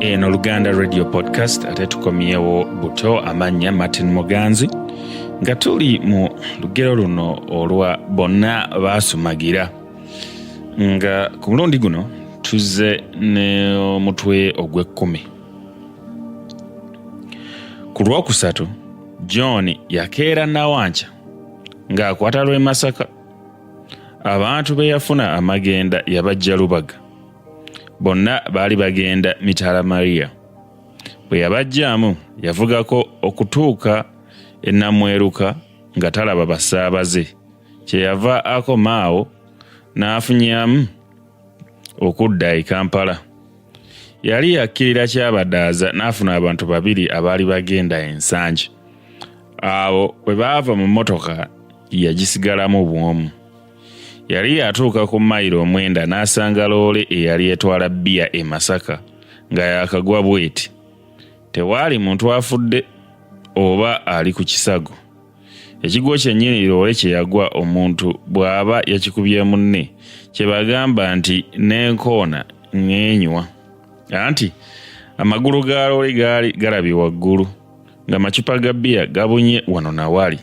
eno Luganda Radio Podcast ate tukomyewo buto amanya Martin Muganzi nga tuli mu lugero luno olwa Bonna Baasumagira nga ku mulundi guno tuzze ne omutwe ogw'ekkumi. Ku lwokusatu John yakeera Nawanca ng'akwata lw'e Masaka. Abantu be yafuna amagenda yabajja Lubaga. Bonna baali bagenda Mitala Maria. Bwe yabajjaamu yavugako okutuuka Ennamweruka nga talaba basaabaze. Kyeyava akomaawo n'afunyamu okudda e Kampala. Yali yakkirira kyabadaaza n'afuna abantu babiri abaali bagenda ensanje. Awo bwe baava mu mmotoka yagisigalamu bwomu. Yali yatuuka ku mayiro 9 n'asanga loole eyali etwala bbiya e Masaka nga yakagwa bweti. Tewaali muntu afudde oba ali ku kisago. Ekigwo kyennyini loole kye yagwa omuntu bw'aba yakikubye munne kye bagamba nti n'enkoona ng'enywa. Anti amagulu ga loole gaali galabye waggulu nga macupa ga bbiya gabunye wano nawali.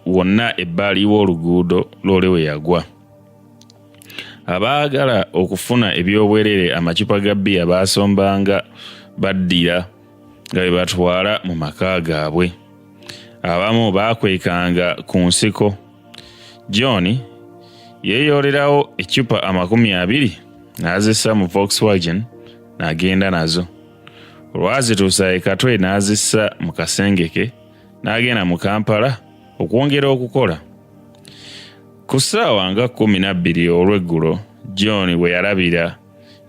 Wonna ebbali w'oluguudo loole we yagwa. Abaagala okufuna ebyobwerere amacupa ga bbiya baasombanga baddira nga bwe batwala mu maka gaabwe. Abamu baakwekanga ku nsiko. John yeeyolerawo eccupa 20 n'azissa mu Volkswagen n'agenda nazo. Olwazituusa e Katwe n'azissa mu kasengeke n'agenda mu Kampala okwongera okukola. Ku ssaawa nga 12 olw'eggulo John bwe yalabira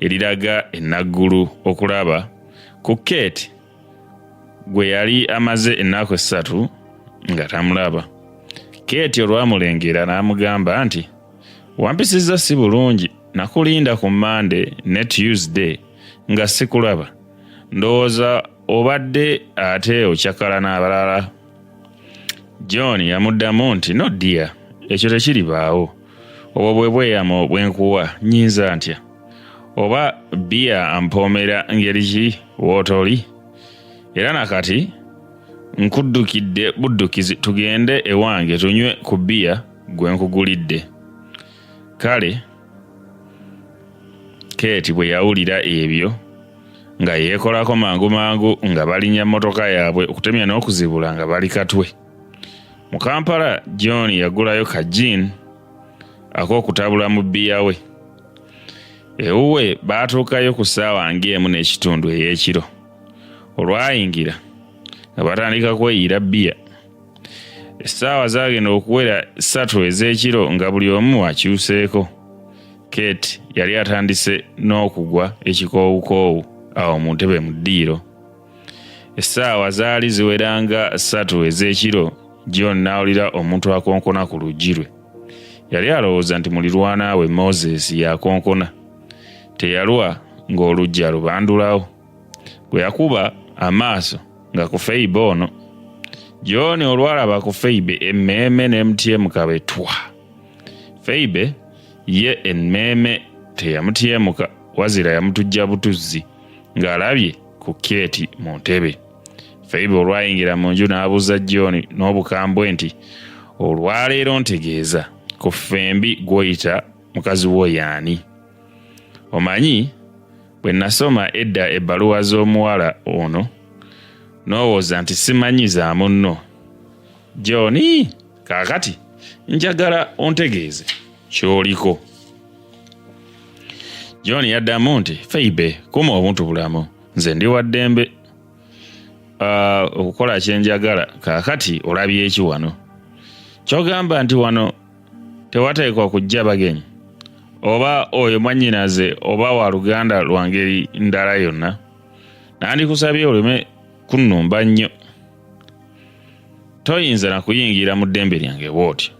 eriraga Ennaggulu okulaba ku Kate gwe yali amaze ennaku 3 nga tamulaba. Kate olwamulengera n'amugamba nti wampisizza si bulungi, nakulinda ku Monday ne Tuesday nga sikulaba. Ndowooza obadde ate okyakala n'abalala. John yamuddamu nti no dear, ekyo tekiribaawo. Obwo bwe bweyamo bwenkuwa nnyinza ntya? Oba bbiya ampoomera ngeri ki wootoli? Era nakati nkuddukidde buddukizi tugende ewange tunywe ku bbiya gwe nkugulidde. Kale Kate bwe yawulira ebyo nga yeekolako mangu nga balinnya mmotoka yaabwe okutemya n'okuzibula nga bali Katwe. Mu Kampala John yagulayo ka gin ak'okutabula mu bbiya we. Ewuwe baatuukayo ku ssaawa ng'emu n'ekitundu ey'ekiro. Olwayingira nga batandika kweyira bbiya. Essaawa zaagenda okuwera 3 ez'ekiro nga buli omu akyuseeko. Kate yali atandise n'okugwa ekikoowukoowu awo mu ntebe mu ddiiro. Essaawa zaali ziweranga 3 ez'ekiro John n'awulira omuntu akonkona ku luggi lwe. Yali alowooza nti mulirwana we Moses yakonkona. Teyalwa ng'oluggi alubandulawo. Bwe yakuba amaaso nga ku Feibe ono. John olwalaba ku Feibe emmeeme n'emutyemuka betwa. Feibe ye emmeeme teyamutyemuka wazira yamutujja butuzzi ng'alabye ku Kate mu ntebe. Feibe olwayingira mu nju n'abuuza John n'obukambwe nti olwaleero ntegeeza ku ffembi gw'oyita mukazi wo y'ani? Omanyi bwe nasoma edda ebbaluwa z'omuwala ono n'owooza nti simanyizaamu nno. John kaakati njagala ontegeeze ky'oliko. John yaddamu nti Feibe kuma obuntu bulamu, nze ndi wa ddembe okukola kyenjagala. Kaakati olabye eki wano? Kyogamba nti wano tewateekwa kujja bagenyi oba oyo mwannyinaze oba wa luganda lwa ngeri ndala yonna. Nandikusabye oleme kunnumba nnyo. Toyinza na kuyingira mu ddembe lyange bw'otyo.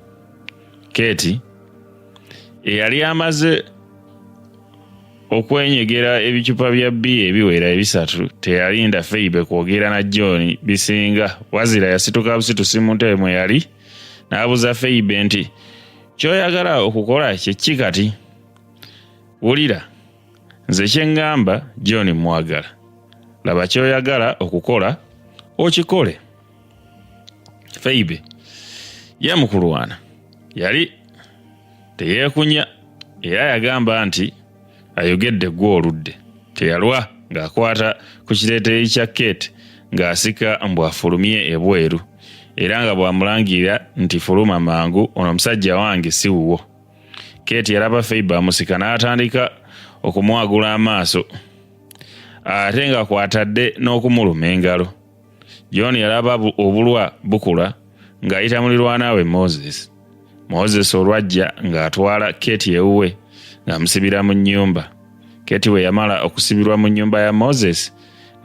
Kate eyali amaze okwenyegera ebicupa bya bbiya ebiwera 3 teyalinda Feibe kwogera na John bisinga wazira yasituka busitusi mu ntebe mwe yali n'abuuza Feibe nti ky'oyagala okukola kye ki kati? Wulira Nze kye ŋŋamba John mwagala. Laba ky'oyagala okukola okikole. Feibe ye mukulwana yali teyeekunya era yagamba nti ayogedde gwe oludde. Teyalwa ng'akwata ku kireeteyi kya Kate ng'asika mbu afulumye ebweru era nga bw'amulangira nti fuluma mangu, ono omusajja wange si wuwo. Kate yalaba Feibe amusika n'atandika okumwagula amaaso ate nga kwatadde n'okumuluma engalo. John yalaba obulwa bukula ng'ayita mulirwana we Moses. Moses olwajja ng'atwala Kate ewuwe ng'amusibira mu nnyumba. Kate we yamala okusibirwa mu nnyumba ya Moses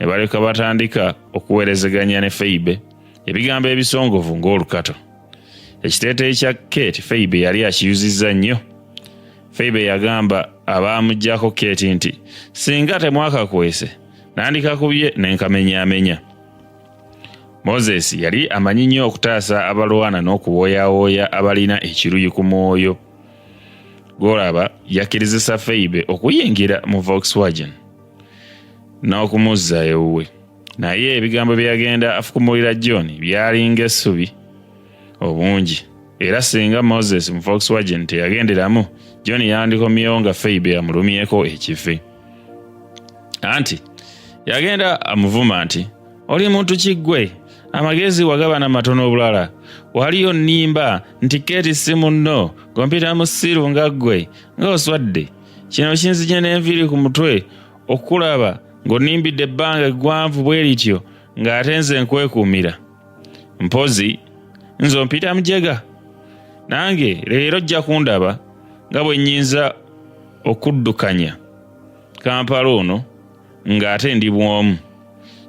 ne baleka batandika okuweerezeganya ne Feibe ebigambo ebisongovu ng'olukato. Ekiteeteeyi kya Kate Feibe yali akiyuzizza nnyo. Feibe yagamba abaamuggyako Kate nti singa temwakakwese nandikakubye nenkamenyaamenya. Moses yali amanyi nnyo okutaasa abalwana n'okuwooyawooya abalina ekiruyi ku mwoyo. Golaba yakkirizisa Feibe okuyingira mu Volkswagen n'okumuzza ewuwe. Naye ebigambo bye yagenda afukumulira John byalinga essubi obungi era singa Moses mu Volkswagen teyagenderamu, John yandikomyewo nga Feibe amulumyeko ekife. Anti yagenda amuvuma nti oli muntu kiggwe, amagezi wagabana matono obulala, waliyo nnimba nti Kate si munno gompita musiru nga ggwe ng'oswadde. Kino kinzije n'enviiri ku mutwe okulaba ng'onimbidde ebbanga eggwanvu bwe lityo ng'ate nze nkwekuumira. Mpozi nze ompita mujega? Nange leero ojja kundaba nga bwe nnyinza okuddukanya Kampala ono ng'ate ndi bwomu.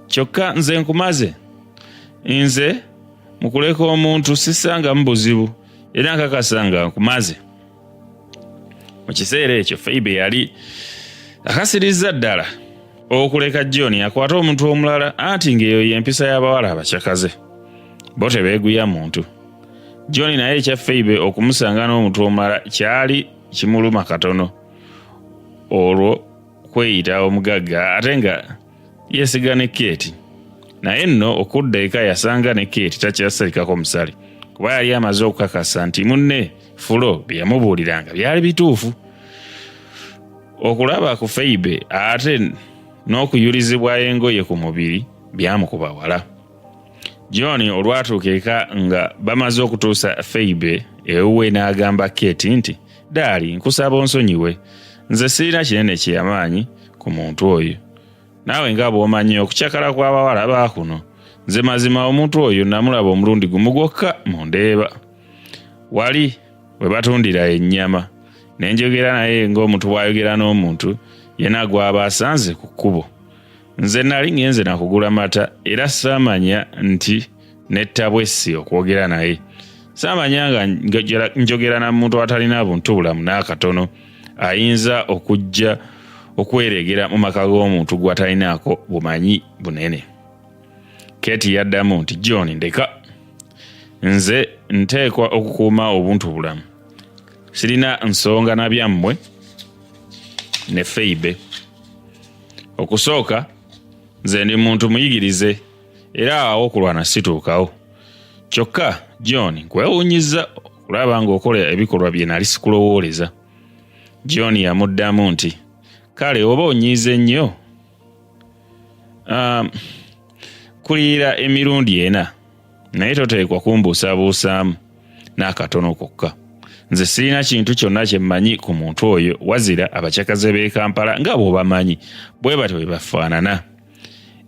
Kyokka nze nkumaze. Nze mukuleka omuntu sisangamu buzibu era nkakasa nga nkumaze. Mu kiseera ekyo Feibe yali akasirizza ddala okuleka John akwata omuntu omulala, anti ng'eyo y'empisa y'abawala abakyakaze. Bo tebeeguya muntu. John naye ekya Feibe okumusanga n'omuntu omulala kyali kimuluma katono olwo kweyita omugagga ate nga yeesiga ne Kate. Naye nno okudda eka yasanga ne Kate takyasalikako musale kuba yali amaze okukakasa nti munne fulo bye yamubuuliranga byali bituufu. Okulaba ku Feibe ate n'okuyulizibwa engoye ku mubiri byamukuba wala. John olwatuuka eka nga bamaze okutuusa Feibe ewuwe n'agamba Kate nti daali nkusaba onsonyiwe, nze sirina kinene kyamaanyi ku muntu oyo. Naawe nga bw'omanyi okukyakala kw'abawala baakuno, nze mazima omuntu oyo namulaba omulundi gumu gwokka mu ndeeba. Wali we batundira ennyama ne njogera naye ng'omuntu bw'ayogera n'omuntu yenna gw'aba asanze ku kkubo. Nze nali ngenze nakugula mata era saamanya nti nettabwessi okwogera naye. Saamanya nga njogera na muntu atalina buntu bulamu n'akatono ayinza okujja okweregera mu maka g'omuntu gw'atalinaako bumanyi bunene. Kate yaddamu nti John ndeka, nze nteekwa okukuuma obuntu bulamu, sirina nsonga na byammwe ne Feibe. Okusooka nze ndi muntu muyigirize era awo okulwana situukawo. Kyokka John nkwewuunyizza okulaba ng'okola ebikolwa bye nali sikulowooleza. John yamuddamu nti kale oba onyiize nnyo, kulira emirundi ena naye toteekwa kumbuusaabuusaamu n'akatono kokka. Nze sirina kintu kyonna kye mmanyi ku muntu oyo wazira abakyakaze b'e Kampala nga bw'obamanyi bwe batyo bwe bafaanana.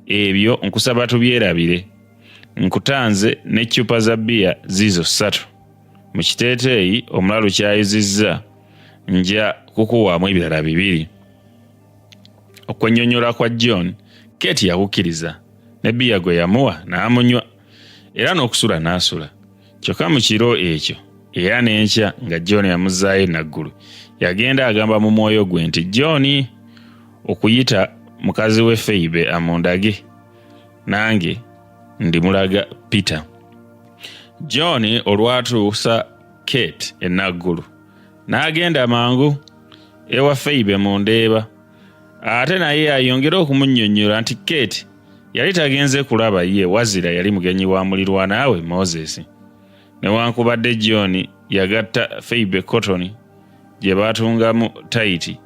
Ebyo nkusaba tubyerabire. Nkutanze n'eccupa za bbiya ziizo 3 mu kiteeteeyi omulalu kyayuzizza, nja kukuwaamu ebirala 2. Okwennyonnyola kwa John, Kate yakukkiriza ne bbiya gwe yamuwa n'amunywa era n'okusula n'asula. Kyokka mu kiro ekyo era n'enkya nga John yamuzzaayo naggulu, yagenda agamba mu mwoyo gwe nti John okuyita mukazi we Feibe amundage, nange ndimulaga Peter. John olwatuusa Kate Ennaku n'agenda mangu ewa Feibe mu ndeeba ate naye ayongera okumunnyonnyola nti Kate yali tagenze kulaba ye wazira yali mugenyi wa mulirwana we Moses. Newankubadde John yagatta Feibe Cotton gye baatungamu tayiti,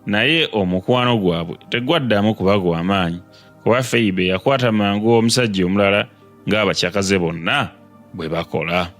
naye omukwano gwabwe tegwaddamu kuba gw'amaanyi kuba Feibe yakwata mangu omusajja omulala ng'abakyakaze bonna bwe bakola.